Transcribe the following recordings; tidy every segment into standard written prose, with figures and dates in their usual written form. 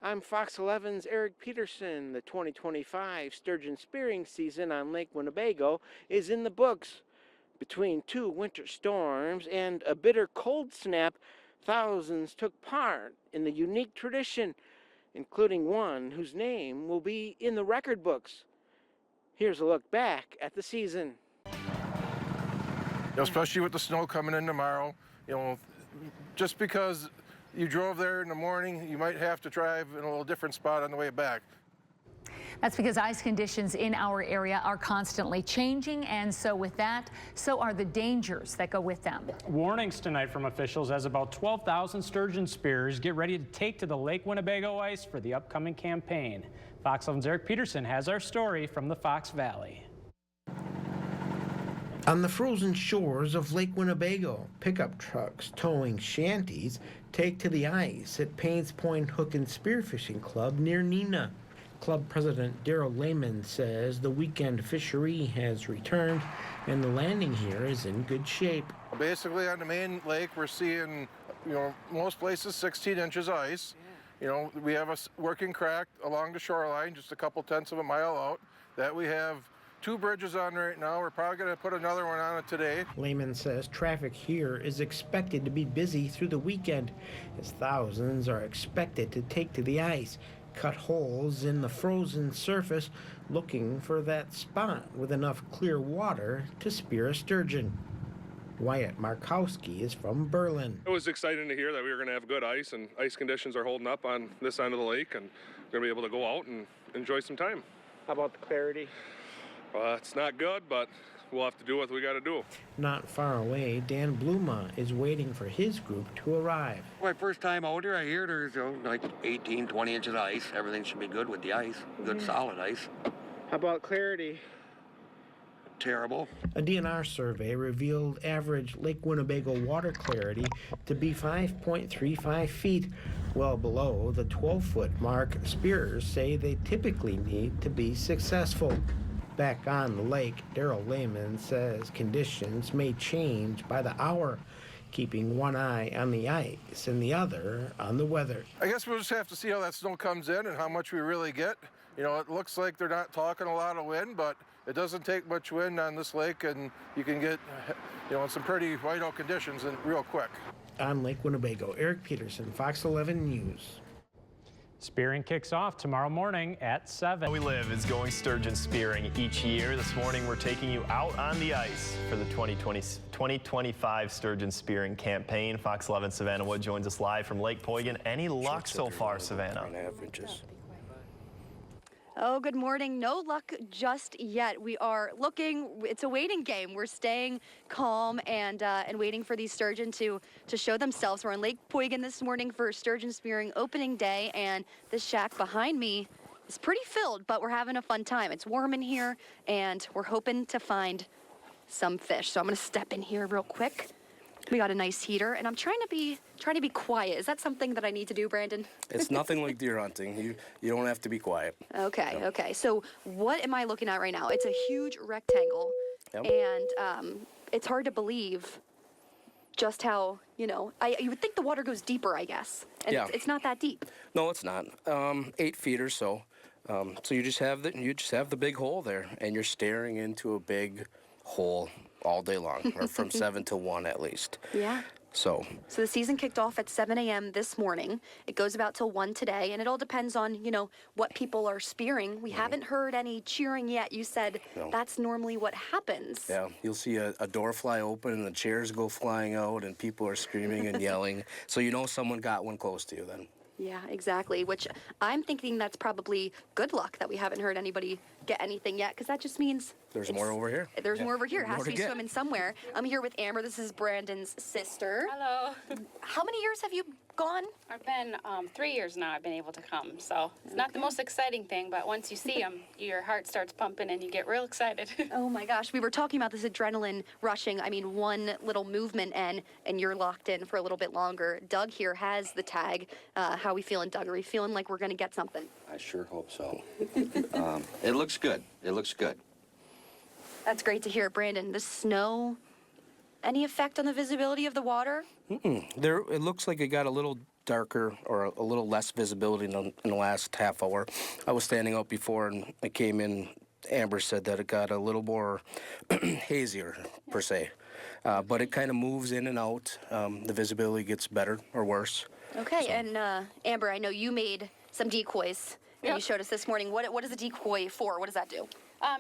I'm Fox 11's Eric Peterson. The 2025 sturgeon spearing season on Lake Winnebago is in the books. Between two winter storms and a bitter cold snap, thousands took part in the unique tradition, including one whose name will be in the record books. Here's a look back at the season. Especially with the snow coming in tomorrow, just because you drove there in the morning, you might have to drive in a little different spot on the way back. That's because ice conditions in our area are constantly changing, and so with that, so are the dangers that go with them. Warnings tonight from officials as about 12,000 sturgeon spearers get ready to take to the Lake Winnebago ice for the upcoming campaign. Fox 11's Eric Peterson has our story from the Fox Valley. On the frozen shores of Lake Winnebago, pickup trucks towing shanties take to the ice at Paynes Point Hook and Spearfishing Club near Neenah. Club President Daryl Lehman says the weekend fishery has returned and the landing here is in good shape. Basically on the main lake, we're seeing, most places 16 inches ice. We have a working crack along the shoreline, just a couple tenths of a mile out, that we have 2 bridges on right now. We're probably going to put another one on it today. Lehman says traffic here is expected to be busy through the weekend as thousands are expected to take to the ice, cut holes in the frozen surface, looking for that spot with enough clear water to spear a sturgeon. Wyatt Markowski is from Berlin. It was exciting to hear that we were going to have good ice, and ice conditions are holding up on this end of the lake, and we're going to be able to go out and enjoy some time. How about the clarity? It's not good, but we'll have to do what we got to do. Not far away, Dan Bluma is waiting for his group to arrive. My first time out here, I hear there's like 18, 20 inches of ice. Everything should be good with the ice, good solid ice. How about clarity? Terrible. A DNR survey revealed average Lake Winnebago water clarity to be 5.35 feet, well below the 12-foot mark spearers say they typically need to be successful. Back on the lake, Daryl Lehman says conditions may change by the hour, keeping one eye on the ice and the other on the weather. I guess we'll just have to see how that snow comes in and how much we really get. It looks like they're not talking a lot of wind, but it doesn't take much wind on this lake, and you can get, some pretty whiteout conditions and real quick. On Lake Winnebago, Eric Peterson, Fox 11 News. Spearing kicks off tomorrow morning at 7. We Live is going sturgeon spearing each year. This morning we're taking you out on the ice for the 2025 sturgeon spearing campaign. Fox 11 Savannah Wood joins us live from Lake Poygan. Any luck so far, Savannah? 3.5 inches. Oh, good morning. No luck just yet. We are looking. It's a waiting game. We're staying calm and waiting for these sturgeon to show themselves. We're on Lake Poygan this morning for sturgeon spearing opening day, and this shack behind me is pretty filled, but we're having a fun time. It's warm in here, and we're hoping to find some fish. So I'm going to step in here real quick. We got a nice heater, and I'm trying to be quiet. Is that something that I need to do, Brandon? It's nothing like deer hunting. You don't have to be quiet. Okay, no. Okay. So what am I looking at right now? It's a huge rectangle, yep. And it's hard to believe just how, you would think the water goes deeper, I guess. And yeah. It's not that deep. No, it's not. 8 feet or so. So you just have the big hole there, and you're staring into a big hole all day long, or from 7 to 1 at least. Yeah. So the season kicked off at 7 a.m. this morning. It goes about till 1 today, and it all depends on, what people are spearing. We haven't heard any cheering yet. You said that's normally what happens. Yeah, you'll see a door fly open and the chairs go flying out and people are screaming and yelling. So someone got one close to you then. Yeah, exactly, which I'm thinking that's probably good luck that we haven't heard anybody get anything yet, because that just means there's more over here. There's more over here. It has to be swimming somewhere. I'm here with Amber. This is Brandon's sister. Hello. How many years have you gone? I've been 3 years now. I've been able to come. So it's not the most exciting thing, but once you see them, your heart starts pumping and you get real excited. Oh my gosh, we were talking about this adrenaline rushing. I mean, one little movement and you're locked in for a little bit longer. Doug here has the tag. How are we feeling, Doug? Are we feeling like we're going to get something? I sure hope so. It looks good. It looks good. That's great to hear, Brandon. The snow any effect on the visibility of the water? There, it looks like it got a little darker or a little less visibility in the last half hour. I was standing out before and I came in. Amber said that it got a little more hazier, per se. But it kind of moves in and out. The visibility gets better or worse. Okay, so. And Amber, I know you made some decoys that you showed us this morning. What is a decoy for? What does that do?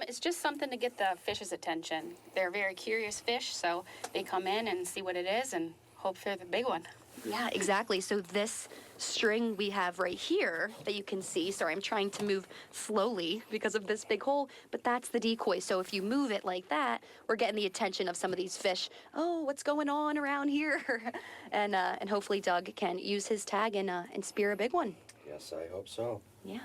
It's just something to get the fish's attention. They're very curious fish, so they come in and see what it is and hope for the big one. Yeah, exactly. So this string we have right here that you can see, sorry, I'm trying to move slowly because of this big hole, but that's the decoy. So if you move it like that, we're getting the attention of some of these fish. Oh, what's going on around here? And hopefully Doug can use his tag and spear a big one. Yes, I hope so. Yeah.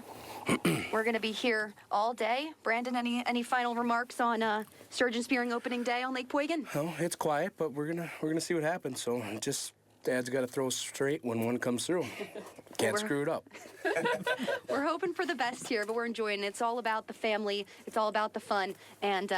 We're going to be here all day. Brandon, any final remarks on sturgeon spearing opening day on Lake Poygan? Oh, it's quiet, but we're gonna see what happens. So just Dad's got to throw straight when one comes through. Can't screw it up. We're hoping for the best here, but we're enjoying it. It's all about the family. It's all about the fun, and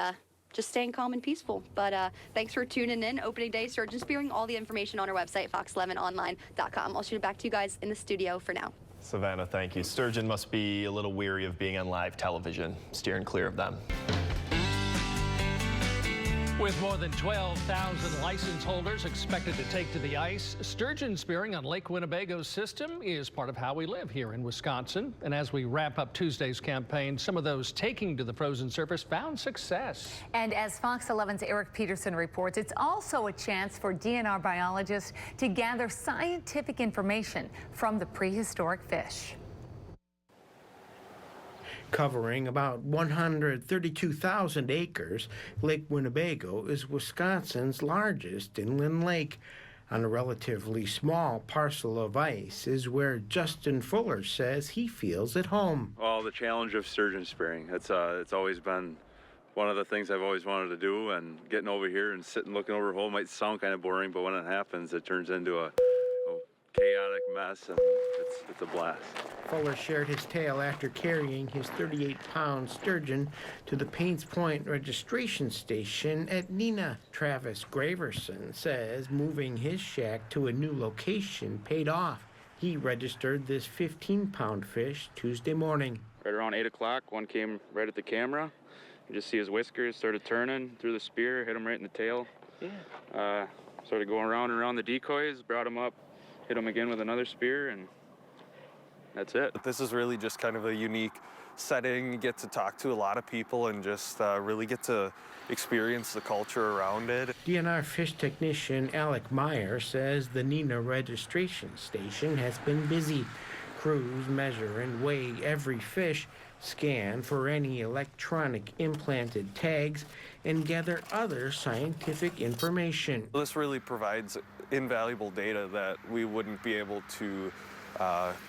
just staying calm and peaceful. But thanks for tuning in. Opening day sturgeon spearing. All the information on our website, fox11online.com. I'll shoot it back to you guys in the studio for now. Savannah, thank you. Sturgeon must be a little weary of being on live television, steering clear of them. With more than 12,000 license holders expected to take to the ice, sturgeon spearing on Lake Winnebago's system is part of how we live here in Wisconsin. And as we wrap up Tuesday's campaign, some of those taking to the frozen surface found success. And as Fox 11's Eric Peterson reports, it's also a chance for DNR biologists to gather scientific information from the prehistoric fish. Covering about 132,000 acres, Lake Winnebago is Wisconsin's largest inland lake. On a relatively small parcel of ice is where Justin Fuller says he feels at home. Well, the challenge of sturgeon spearing. It's always been one of the things I've always wanted to do, and getting over here and sitting looking over a hole might sound kind of boring, but when it happens, it turns into a chaotic mess, and it's a blast. Fuller shared his tale after carrying his 38-pound sturgeon to the Paints Point registration station at Neenah. Travis Graverson says moving his shack to a new location paid off. He registered this 15-pound fish Tuesday morning. Right around 8 o'clock, one came right at the camera. You just see his whiskers started turning, threw the spear, hit him right in the tail. Yeah. Started going around and around the decoys, brought him up, hit him again with another spear, and that's it. This is really just kind of a unique setting. You get to talk to a lot of people and just really get to experience the culture around it. DNR fish technician Alec Meyer says the Neenah registration station has been busy. Crews measure and weigh every fish, scan for any electronic implanted tags, and gather other scientific information. This really provides invaluable data that we wouldn't be able to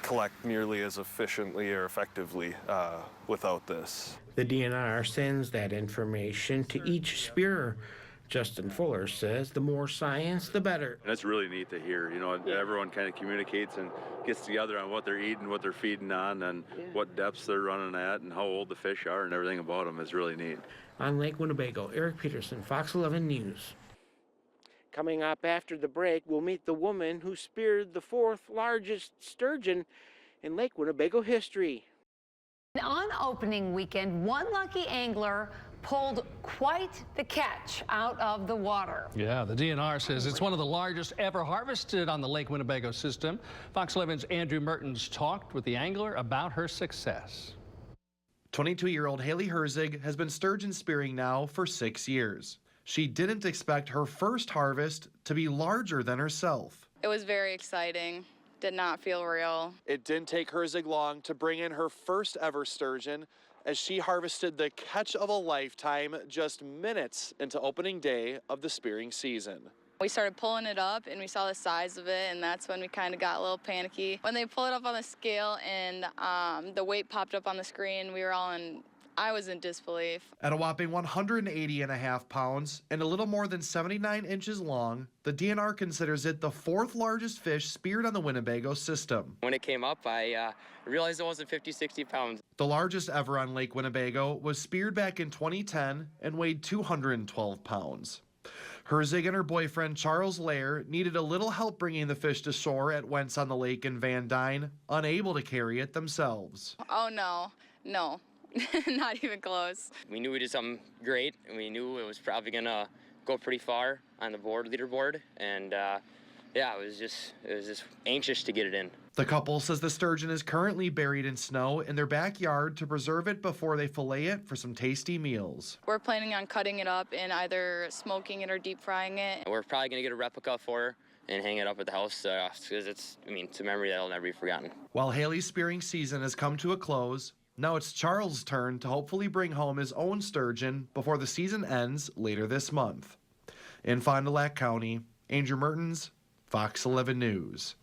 collect nearly as efficiently or effectively without this. The DNR sends that information to each spearer. Justin Fuller says the more science, the better. And it's really neat to hear, you know, everyone kind of communicates and gets together on what they're eating, what they're feeding on, and what depths they're running at, and how old the fish are, and everything about them is really neat. On Lake Winnebago, Eric Peterson, Fox 11 News. Coming up after the break, we'll meet the woman who speared the 4th largest sturgeon in Lake Winnebago history. On opening weekend, one lucky angler pulled quite the catch out of the water. Yeah, the DNR says it's one of the largest ever harvested on the Lake Winnebago system. Fox 11's Andrew Mertens talked with the angler about her success. 22-year-old Haley Herzig has been sturgeon spearing now for 6 years. She didn't expect her first harvest to be larger than herself. It was very exciting. Did not feel real. It didn't take Herzig long to bring in her first ever sturgeon as she harvested the catch of a lifetime just minutes into opening day of the spearing season. We started pulling it up and we saw the size of it, and that's when we kind of got a little panicky. When they pulled it up on the scale and the weight popped up on the screen, I was in disbelief. At a whopping 180.5 pounds and a little more than 79 inches long, the DNR considers it the 4th largest fish speared on the Winnebago system. When it came up, I realized it wasn't 50, 60 pounds. The largest ever on Lake Winnebago was speared back in 2010 and weighed 212 pounds. Herzig and her boyfriend Charles Lair needed a little help bringing the fish to shore at Wentz on the Lake in Van Dyne, unable to carry it themselves. Oh no, not even close. We knew we did something great, and we knew it was probably gonna go pretty far on the leaderboard, and yeah, it was just anxious to get it in. The couple says the sturgeon is currently buried in snow in their backyard to preserve it before they fillet it for some tasty meals. We're planning on cutting it up and either smoking it or deep frying it. We're probably gonna get a replica for her and hang it up at the house because it's a memory that'll never be forgotten. While Haley's spearing season has come to a close, now it's Charles' turn to hopefully bring home his own sturgeon before the season ends later this month. In Fond du Lac County, Andrew Mertens, Fox 11 News.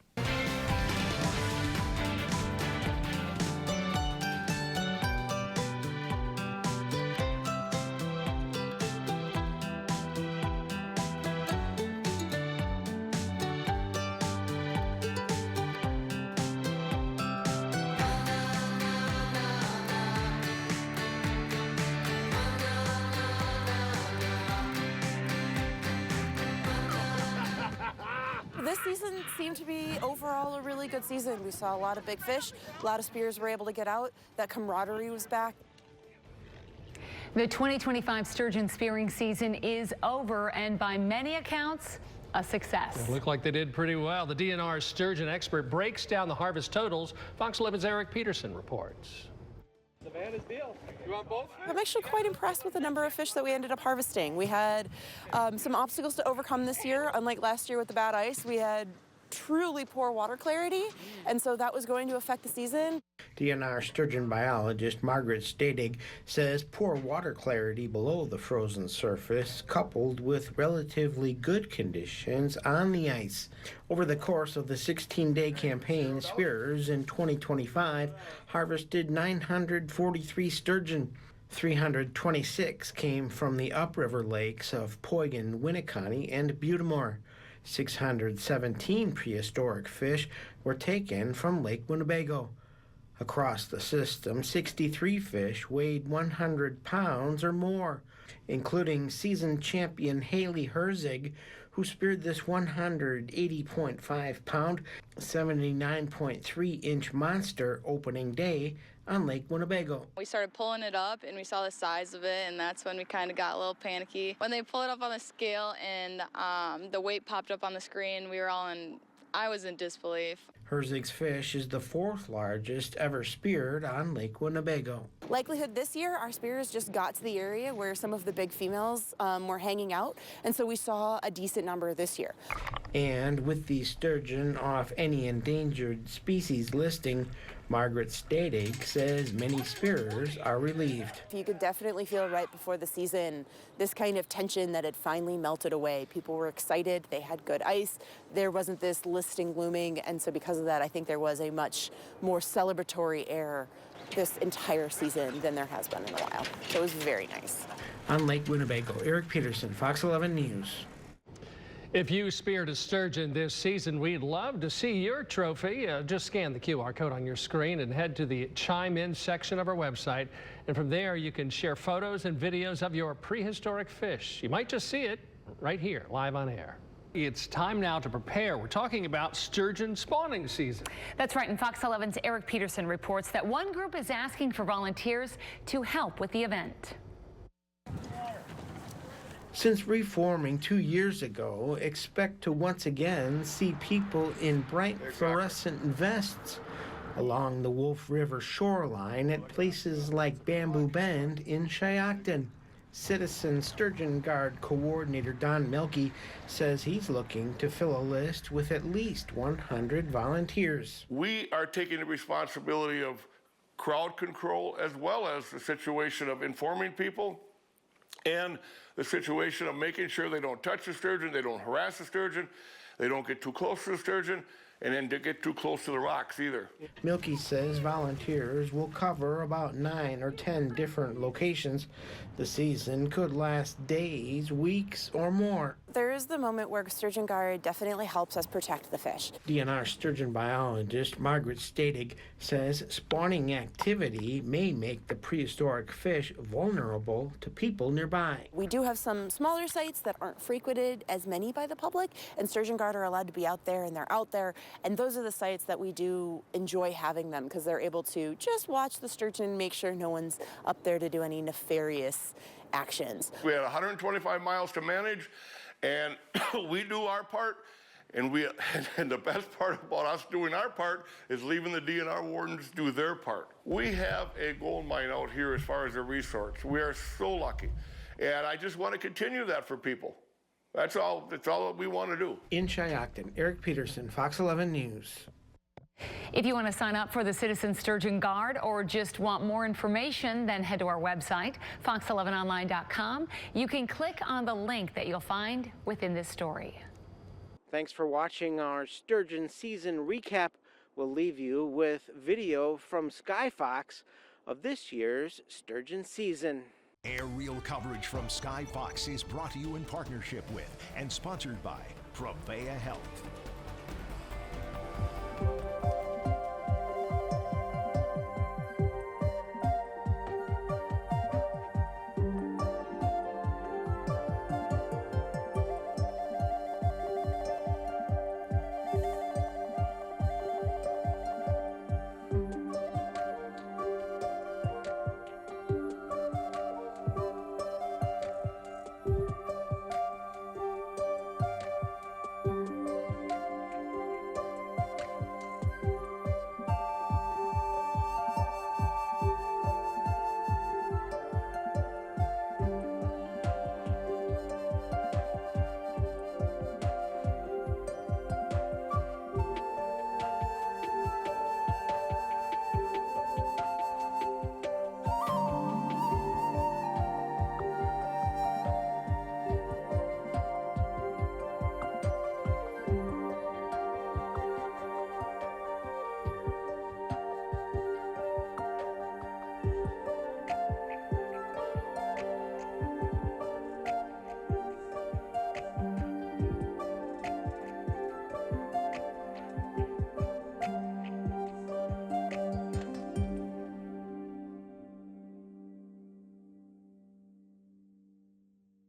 This season seemed to be overall a really good season. We saw a lot of big fish, a lot of spears were able to get out, that camaraderie was back. The 2025 sturgeon spearing season is over, and by many accounts, a success. It looked like they did pretty well. The DNR sturgeon expert breaks down the harvest totals. Fox 11's Eric Peterson reports. Savannah's deal. You want both? I'm actually quite impressed with the number of fish that we ended up harvesting. We had some obstacles to overcome this year. Unlike last year with the bad ice, we had truly poor water clarity, and so that was going to affect the season. DNR sturgeon biologist Margaret Stadig says poor water clarity below the frozen surface, coupled with relatively good conditions on the ice. Over the course of the 16-day campaign, spearers in 2025 harvested 943 sturgeon. 326 came from the upriver lakes of Poygan, Winneconne, and Butte. 617 prehistoric fish were taken from Lake Winnebago. Across the system, 63 fish weighed 100 pounds or more, including seasoned champion Haley Herzig, who speared this 180.5-pound, 79.3-inch monster opening day on Lake Winnebago. We started pulling it up and we saw the size of it, and that's when we kind of got a little panicky. When they pulled it up on the scale and the weight popped up on the screen, I was in disbelief. Herzig's fish is the 4th largest ever speared on Lake Winnebago. Likelihood this year, our spearers just got to the area where some of the big females were hanging out, and so we saw a decent number this year. And with the sturgeon off any endangered species listing, Margaret Stadig says many spearers are relieved. You could definitely feel right before the season this kind of tension that had finally melted away. People were excited, they had good ice, there wasn't this listing looming, and so because of that, I think there was a much more celebratory air this entire season than there has been in a while. So it was very nice. On Lake Winnebago, Eric Peterson, Fox 11 News. If you speared a sturgeon this season, we'd love to see your trophy. Just scan the QR code on your screen and head to the Chime In section of our website. And from there, you can share photos and videos of your prehistoric fish. You might just see it right here, live on air. It's time now to prepare. We're talking about sturgeon spawning season. That's right, and Fox 11's Eric Peterson reports that one group is asking for volunteers to help with the event. Since reforming 2 years ago, expect to once again see people in bright fluorescent vests along the Wolf River shoreline at places like Bamboo Bend in Shiocton. Citizen Sturgeon Guard Coordinator Don Melke says he's looking to fill a list with at least 100 volunteers. We are taking the responsibility of crowd control as well as the situation of informing people and the situation of making sure they don't touch the sturgeon, they don't harass the sturgeon, they don't get too close to the sturgeon, and then to get too close to the rocks either. Milky says volunteers will cover about 9 or 10 different locations. The season could last days, weeks, or more. There is the moment where Sturgeon Guard definitely helps us protect the fish. DNR sturgeon biologist Margaret Stadig says spawning activity may make the prehistoric fish vulnerable to people nearby. We do have some smaller sites that aren't frequented as many by the public, and Sturgeon Guard are allowed to be out there, and they're out there, and those are the sites that we do enjoy having them because they're able to just watch the sturgeon and make sure no one's up there to do any nefarious actions. We had 125 miles to manage, and we do our part, and the best part about us doing our part is leaving the DNR wardens do their part. We have a gold mine out here as far as a resource. We are so lucky, and I just want to continue that for people. That's all that we want to do. In Shiocton, Eric Peterson, Fox 11 News. If you want to sign up for the Citizen Sturgeon Guard or just want more information, then head to our website, fox11online.com. You can click on the link that you'll find within this story. Thanks for watching our sturgeon season recap. We'll leave you with video from SKYFOX of this year's sturgeon season. Aerial coverage from SKYFOX is brought to you in partnership with and sponsored by Prevea Health.